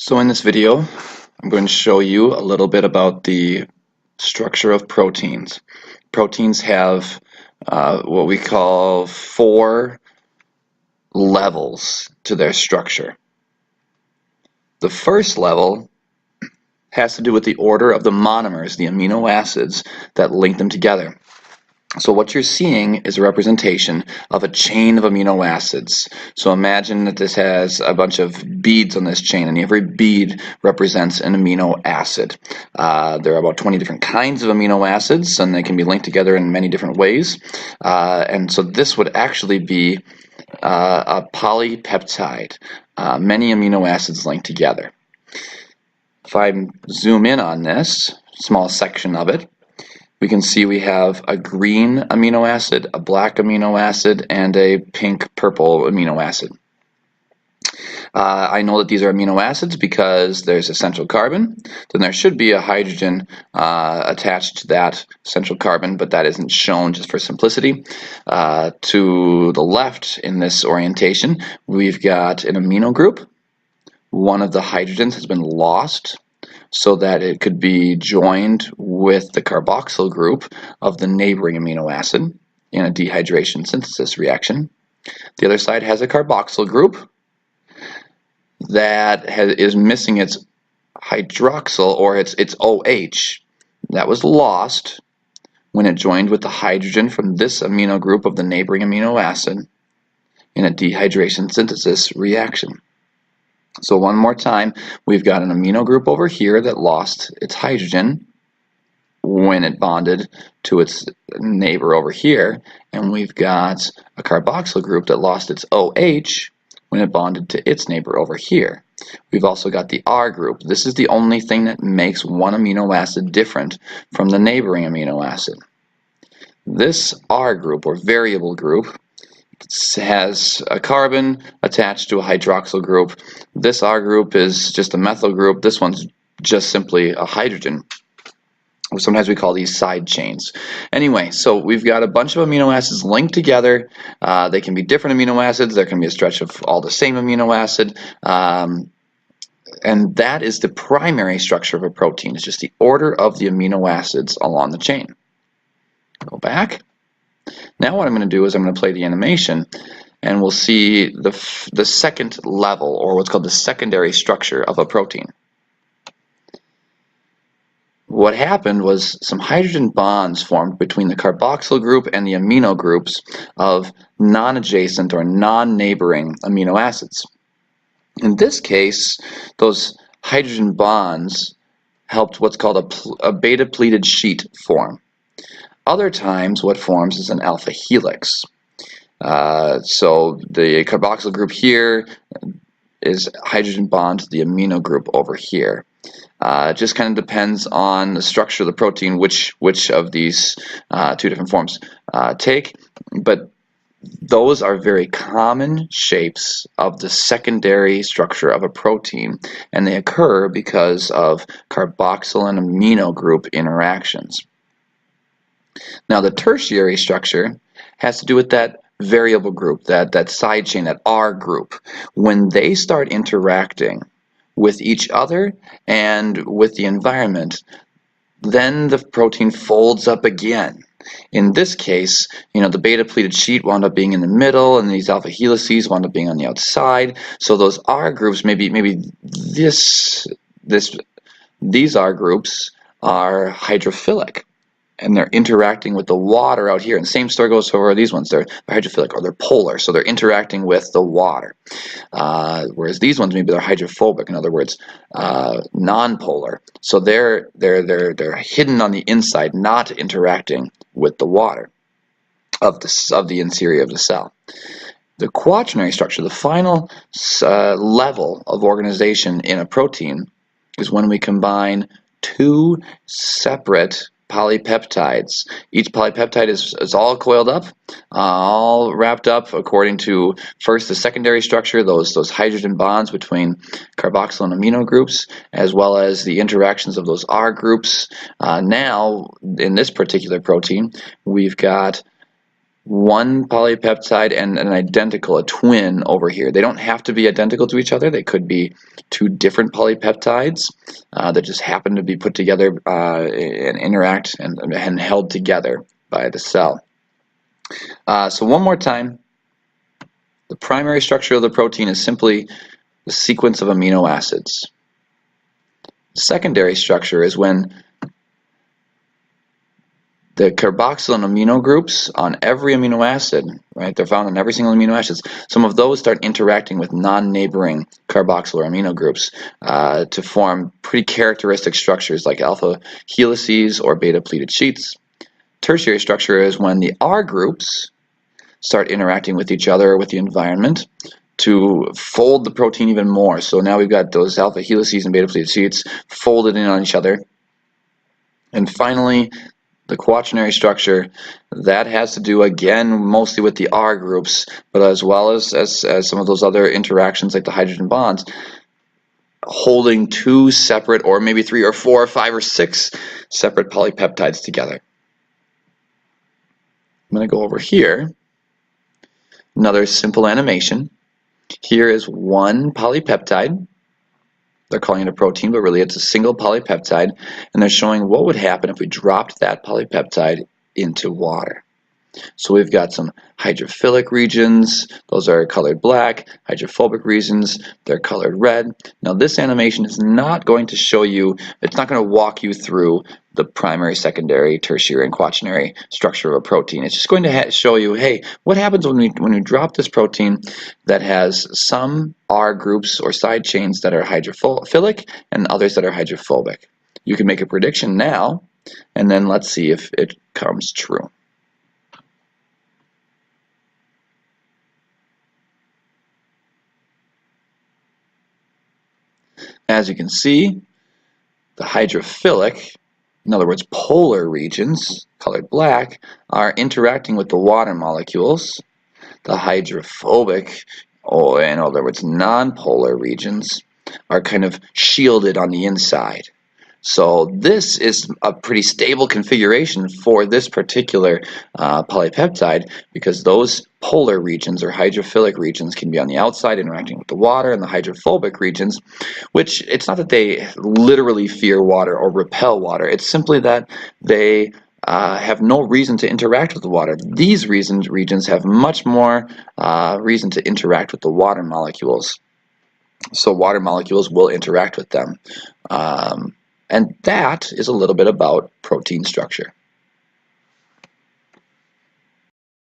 So in this video, I'm going to show you a little bit about the structure of proteins. Proteins have what we call 4 levels to their structure. The first level has to do with the order of the monomers, the amino acids that link them together. So what you're seeing is a representation of a chain of amino acids. So imagine that this has a bunch of beads on this chain, and every bead represents an amino acid. There are about 20 different kinds of amino acids, and they can be linked together in many different ways. And so this would actually be a polypeptide, many amino acids linked together. If I zoom in on this small section of it, we can see we have a green amino acid, a black amino acid, and a pink-purple amino acid. I know that these are amino acids because there's a central carbon. Then there should be a hydrogen attached to that central carbon, but that isn't shown just for simplicity. To the left in this orientation, we've got an amino group. One of the hydrogens has been lost, so that it could be joined with the carboxyl group of the neighboring amino acid in a dehydration synthesis reaction. The other side has a carboxyl group that is missing its hydroxyl, or its OH. That was lost when it joined with the hydrogen from this amino group of the neighboring amino acid in a dehydration synthesis reaction. So one more time, we've got an amino group over here that lost its hydrogen when it bonded to its neighbor over here, and we've got a carboxyl group that lost its OH when it bonded to its neighbor over here. We've also got the R group. This is the only thing that makes one amino acid different from the neighboring amino acid. This R group, or variable group, has a carbon attached to a hydroxyl group. This R group is just a methyl group. This one's just simply a hydrogen. Sometimes we call these side chains. Anyway, so we've got a bunch of amino acids linked together. They can be different amino acids. There can be a stretch of all the same amino acid. And that is the primary structure of a protein. It's just the order of the amino acids along the chain. Go back. Now what I'm going to do is I'm going to play the animation, and we'll see the second level, or what's called the secondary structure of a protein. What happened was some hydrogen bonds formed between the carboxyl group and the amino groups of non-adjacent or non-neighboring amino acids. In this case, those hydrogen bonds helped what's called a beta-pleated sheet form. Other times, what forms is an alpha helix. So the carboxyl group here is hydrogen bond to the amino group over here. It just kind of depends on the structure of the protein, which of these two different forms take. But those are very common shapes of the secondary structure of a protein, and they occur because of carboxyl and amino group interactions. Now the tertiary structure has to do with that variable group, that side chain, that R group. When they start interacting with each other and with the environment, then the protein folds up again. In this case, the beta-pleated sheet wound up being in the middle, and these alpha helices wound up being on the outside. So those R groups, maybe these R groups are hydrophilic, and they're interacting with the water out here. And the same story goes for these ones. They're hydrophilic, or they're polar, so they're interacting with the water. Whereas these ones, maybe they're hydrophobic, in other words, non-polar. So they're hidden on the inside, not interacting with the water of the interior of the cell. The quaternary structure, the final level of organization in a protein, is when we combine two separate polypeptides. Each polypeptide is all coiled up, all wrapped up according to first the secondary structure, those hydrogen bonds between carboxyl and amino groups, as well as the interactions of those R groups. Now, in this particular protein, we've got one polypeptide and an identical, a twin over here. They don't have to be identical to each other. They could be two different polypeptides that just happen to be put together and interact and held together by the cell. So one more time, the primary structure of the protein is simply the sequence of amino acids. Secondary structure is when the carboxyl and amino groups on every amino acid, right? They're found on every single amino acid. Some of those start interacting with non-neighboring carboxyl or amino groups to form pretty characteristic structures like alpha helices or beta pleated sheets. Tertiary structure is when the R groups start interacting with each other or with the environment to fold the protein even more. So now we've got those alpha helices and beta pleated sheets folded in on each other. And finally, the quaternary structure, that has to do again mostly with the R groups, but as well as some of those other interactions like the hydrogen bonds, holding two separate, or maybe 3 or 4 or 5 or 6 separate polypeptides together. I'm going to go over here. Another simple animation. Here is one polypeptide. They're calling it a protein, but really it's a single polypeptide, and they're showing what would happen if we dropped that polypeptide into water. So we've got some hydrophilic regions, those are colored black, hydrophobic regions, they're colored red. Now this animation is not going to show you, it's not going to walk you through the primary, secondary, tertiary, and quaternary structure of a protein. It's just going to show you, hey, what happens when we drop this protein that has some R groups or side chains that are hydrophilic and others that are hydrophobic. You can make a prediction now, and then let's see if it comes true. As you can see, the hydrophilic, in other words polar regions, colored black, are interacting with the water molecules. The hydrophobic, or in other words nonpolar regions, are kind of shielded on the inside. So this is a pretty stable configuration for this particular polypeptide, because those polar regions or hydrophilic regions can be on the outside interacting with the water, and the hydrophobic regions, which it's not that they literally fear water or repel water, it's simply that they have no reason to interact with the water. These regions have much more reason to interact with the water molecules. So water molecules will interact with them. And that is a little bit about protein structure.